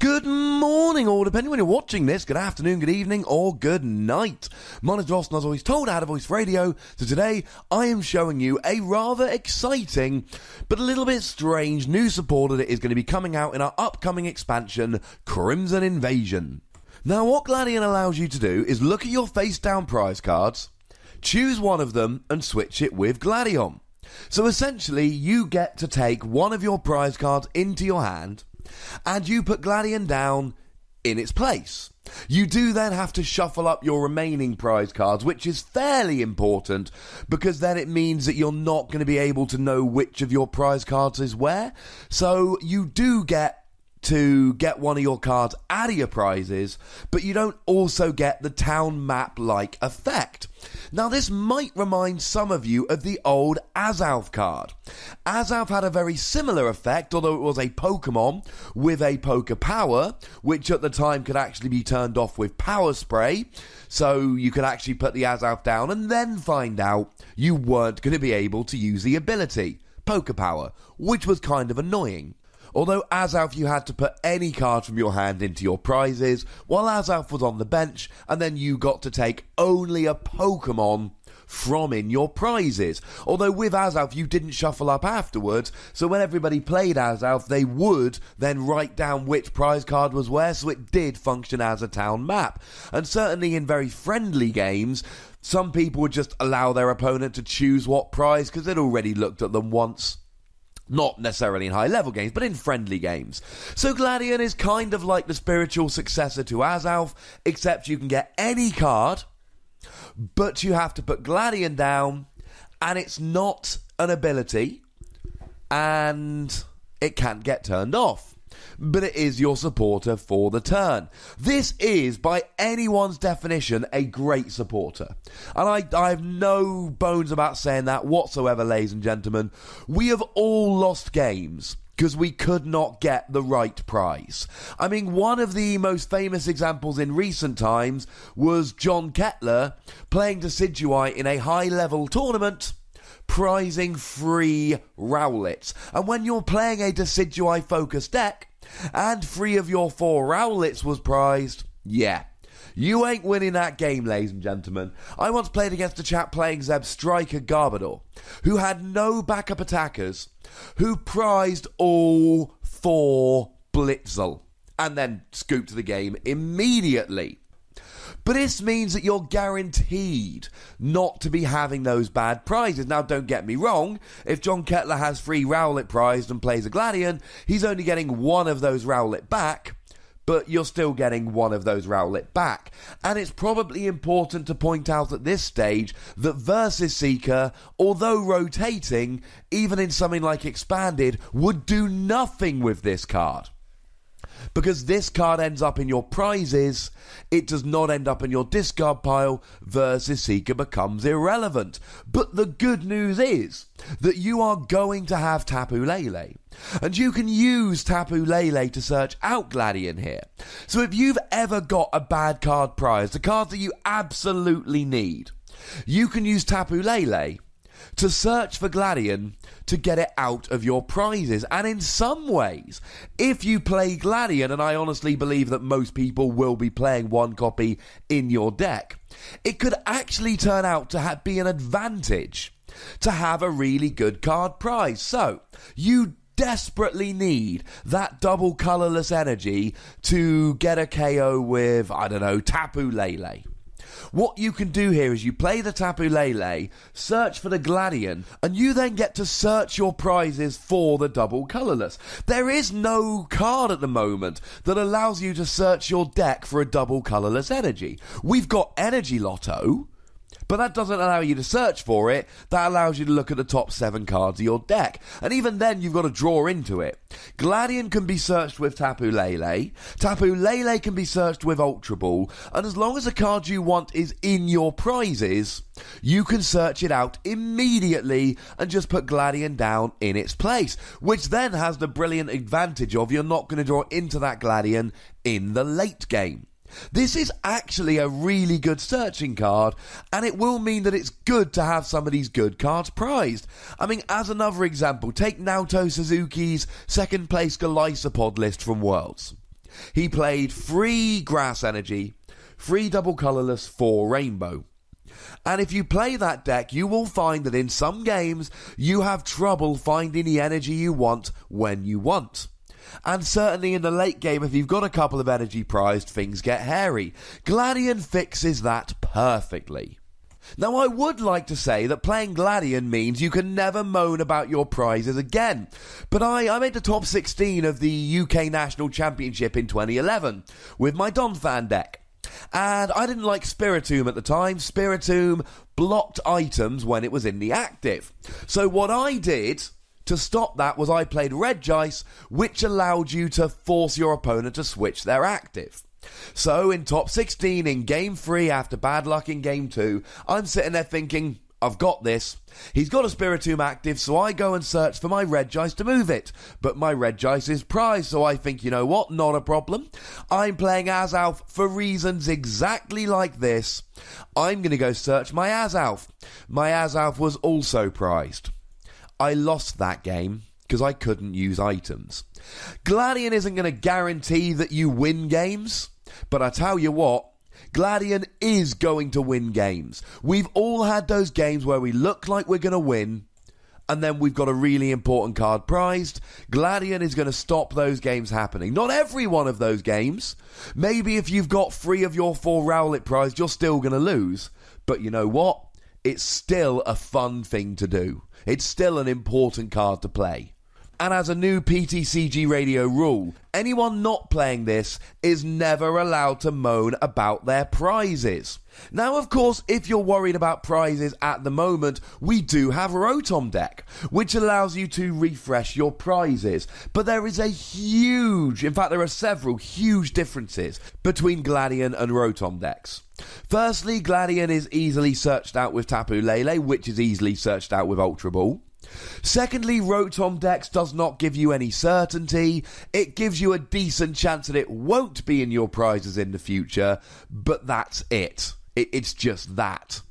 Good morning, or depending when you're watching this, good afternoon, good evening, or good night. My name's Ross, and as always told, I had a voice for radio, so today I am showing you a rather exciting, but a little bit strange new supporter that is going to be coming out in our upcoming expansion, Crimson Invasion. Now, what Gladion allows you to do is look at your face-down prize cards, choose one of them, and switch it with Gladion. So essentially, you get to take one of your prize cards into your hand, and you put Gladion down in its place. You do then have to shuffle up your remaining prize cards, which is fairly important, because then it means that you're not going to be able to know which of your prize cards is where. So you do get to get one of your cards out of your prizes, but you don't also get the town map-like effect. Now, this might remind some of you of the old Azalf card. Azalf had a very similar effect, although it was a Pokemon with a Poke Power, which at the time could actually be turned off with Power Spray, so you could actually put the Azalf down and then find out you weren't going to be able to use the ability, Poke Power, which was kind of annoying. Although Azalf, you had to put any card from your hand into your prizes, while Azalf was on the bench, and then you got to take only a Pokemon from in your prizes. Although with Azalf, you didn't shuffle up afterwards, so when everybody played Azalf, they would then write down which prize card was where, so it did function as a town map. And certainly in very friendly games, some people would just allow their opponent to choose what prize, because they'd already looked at them once. Not necessarily in high-level games, but in friendly games. So Gladion is kind of like the spiritual successor to Azalf, except you can get any card, but you have to put Gladion down, and it's not an ability, and it can't get turned off. But it is your supporter for the turn. This is, by anyone's definition, a great supporter. And I have no bones about saying that whatsoever, ladies and gentlemen. We have all lost games because we could not get the right prize. I mean, one of the most famous examples in recent times was John Kettler playing Decidueye in a high-level tournament, prizing free Rowlets. And when you're playing a Decidueye focused deck, and 3 of your 4 Rowlets was prized, yeah, you ain't winning that game, ladies and gentlemen. I once played against a chap playing Zeb Striker Garbodor, who had no backup attackers, who prized all 4 Blitzel, and then scooped the game immediately. But this means that you're guaranteed not to be having those bad prizes. Now, don't get me wrong. If John Kettler has 3 Rowlet prized and plays a Gladion, he's only getting 1 of those Rowlet back, but you're still getting 1 of those Rowlet back. And it's probably important to point out at this stage that Versus Seeker, although rotating, even in something like Expanded, would do nothing with this card. Because this card ends up in your prizes, it does not end up in your discard pile. Versus Seeker becomes irrelevant. But the good news is that you are going to have Tapu Lele, and you can use Tapu Lele to search out Gladion here. So if you've ever got a bad card prize, the cards that you absolutely need, you can use Tapu Lele to search for Gladion to get it out of your prizes. And in some ways, if you play Gladion, and I honestly believe that most people will be playing 1 copy in your deck, it could actually turn out to be an advantage to have a really good card prize. So, you desperately need that double colourless energy to get a KO with, I don't know, Tapu Lele. What you can do here is you play the Tapu Lele, search for the Gladion, and you then get to search your prizes for the double colourless. There is no card at the moment that allows you to search your deck for a double colourless energy. We've got Energy Lotto, but that doesn't allow you to search for it. That allows you to look at the top 7 cards of your deck. And even then, you've got to draw into it. Gladion can be searched with Tapu Lele. Tapu Lele can be searched with Ultra Ball. And as long as the card you want is in your prizes, you can search it out immediately and just put Gladion down in its place. Which then has the brilliant advantage of you're not going to draw into that Gladion in the late game. This is actually a really good searching card, and it will mean that it's good to have some of these good cards prized. I mean, as another example, take Naoto Suzuki's second place Golisopod list from Worlds. he played 3 Grass Energy, 3 Double Colourless, 4 Rainbow. And if you play that deck, you will find that in some games, you have trouble finding the energy you want when you want. And certainly in the late game, if you've got a couple of energy prized, things get hairy. Gladion fixes that perfectly. Now, I would like to say that playing Gladion means you can never moan about your prizes again. But I made the top 16 of the UK National Championship in 2011 with my Donphan deck. And I didn't like Spiritomb at the time. Spiritomb blocked items when it was in the active. So what I did to stop that was I played Red Dice, which allowed you to force your opponent to switch their active. So in top 16 in game 3 after bad luck in game 2, I'm sitting there thinking, I've got this. He's got a Spiritomb active, so I go and search for my Red Dice to move it. But my Red Dice is prized, so I think, you know what, not a problem. I'm playing Azalf for reasons exactly like this. I'm going to go search my Azalf. My Azalf was also prized. I lost that game because I couldn't use items. Gladion isn't going to guarantee that you win games, but I tell you what, Gladion is going to win games. We've all had those games where we look like we're going to win, and then we've got a really important card prized. Gladion is going to stop those games happening. Not every one of those games. Maybe if you've got 3 of your 4 Rowlet prized, you're still going to lose. But you know what? It's still a fun thing to do. It's still an important card to play. And as a new PTCGRadio rule, anyone not playing this is never allowed to moan about their prizes. Now, of course, if you're worried about prizes at the moment, we do have Rotom Deck, which allows you to refresh your prizes. But there is there are several huge differences between Gladion and Rotom Decks. Firstly, Gladion is easily searched out with Tapu Lele, which is easily searched out with Ultra Ball. Secondly, Rotom Dex does not give you any certainty. It gives you a decent chance that it won't be in your prizes in the future, but that's it. It's just that.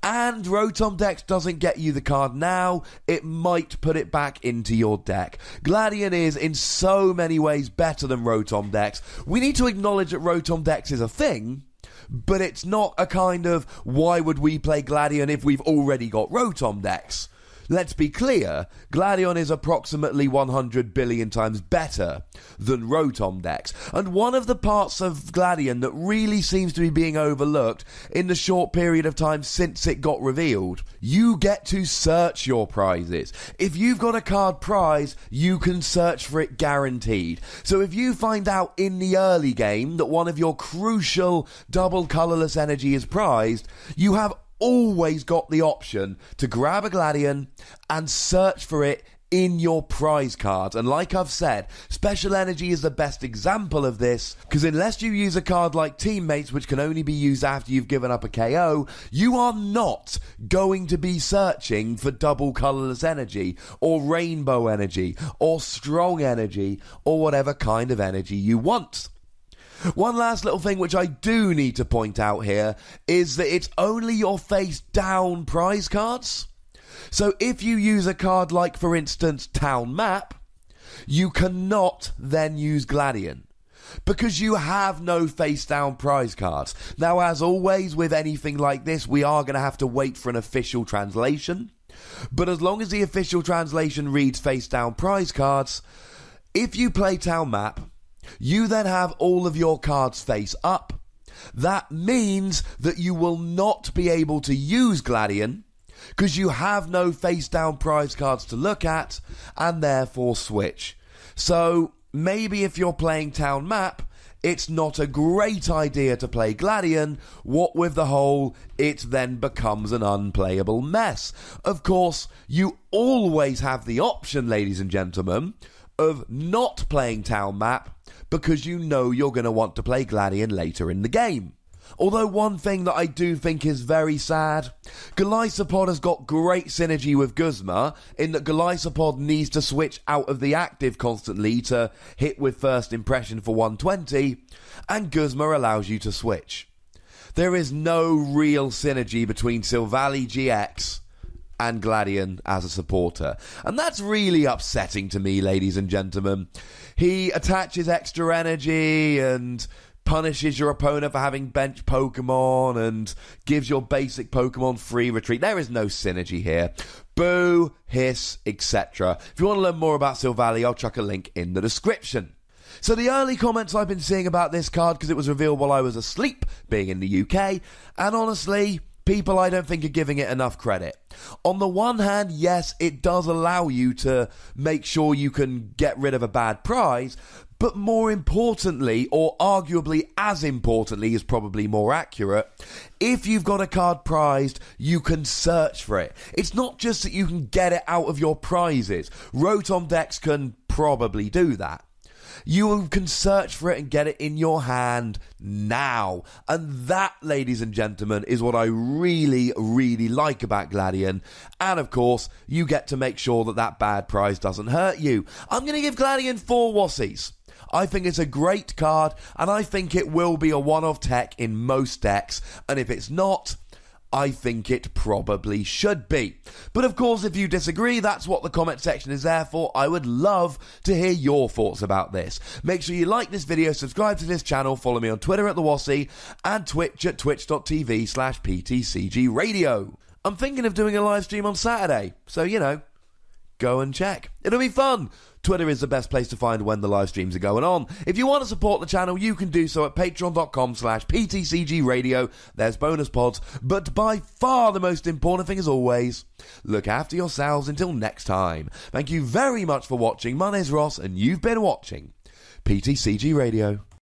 And Rotom Dex doesn't get you the card now, it might put it back into your deck. Gladion is in so many ways better than Rotom Dex. We need to acknowledge that Rotom Dex is a thing, but it's not a kind of, why would we play Gladion if we've already got Rotom Dex? Let's be clear, Gladion is approximately 100 billion times better than Rotom Dex. And one of the parts of Gladion that really seems to be being overlooked in the short period of time since it got revealed, you get to search your prizes. If you've got a card prize, you can search for it guaranteed. So if you find out in the early game that one of your crucial double colourless energy is prized, you have always got the option to grab a Gladion and search for it in your prize cards. And like I've said, Special Energy is the best example of this, because unless you use a card like Teammates, which can only be used after you've given up a KO, you are not going to be searching for double colourless energy or rainbow energy or strong energy or whatever kind of energy you want. One last little thing which I do need to point out here is that it's only your face down prize cards. So if you use a card like, for instance, Town Map, you cannot then use Gladion, because you have no face down prize cards. Now, as always with anything like this, we are going to have to wait for an official translation. But as long as the official translation reads face down prize cards, if you play Town Map, you then have all of your cards face up. That means that you will not be able to use Gladion, because you have no face down prize cards to look at, and therefore switch. So maybe if you're playing Town Map, it's not a great idea to play Gladion. What with the whole, it then becomes an unplayable mess. Of course, you always have the option, ladies and gentlemen, of not playing Town Map, because you know you're going to want to play Gladion later in the game. Although one thing that I do think is very sad, Golisopod has got great synergy with Guzma, in that Golisopod needs to switch out of the active constantly to hit with first impression for 120, and Guzma allows you to switch. There is no real synergy between Silvally GX and Gladion as a supporter. And that's really upsetting to me, ladies and gentlemen. He attaches extra energy and punishes your opponent for having bench Pokemon and gives your basic Pokemon free retreat. There is no synergy here. Boo, hiss, etc. If you want to learn more about Silvally, I'll chuck a link in the description. So the early comments I've been seeing about this card, because it was revealed while I was asleep, being in the UK, and honestly, people I don't think are giving it enough credit. On the one hand, yes, it does allow you to make sure you can get rid of a bad prize, but more importantly, or arguably as importantly, is probably more accurate, if you've got a card prized, you can search for it. It's not just that you can get it out of your prizes. Rotom Dex can probably do that. You can search for it and get it in your hand now. And that, ladies and gentlemen, is what I really, really like about Gladion. And of course, you get to make sure that that bad prize doesn't hurt you. I'm going to give Gladion 4 Wassies. I think it's a great card, and I think it will be a one-of tech in most decks. And if it's not, I think it probably should be. But of course, if you disagree, that's what the comment section is there for. I would love to hear your thoughts about this. Make sure you like this video, subscribe to this channel, follow me on Twitter at @TheWassie, and Twitch at twitch.tv/PTCGRadio. I'm thinking of doing a live stream on Saturday, so, you know, go and check. It'll be fun. Twitter is the best place to find when the live streams are going on. If you want to support the channel, you can do so at patreon.com/PTCGRadio. There's bonus pods. But by far the most important thing, as always, look after yourselves until next time. Thank you very much for watching. My name's Ross, and you've been watching PTCG Radio.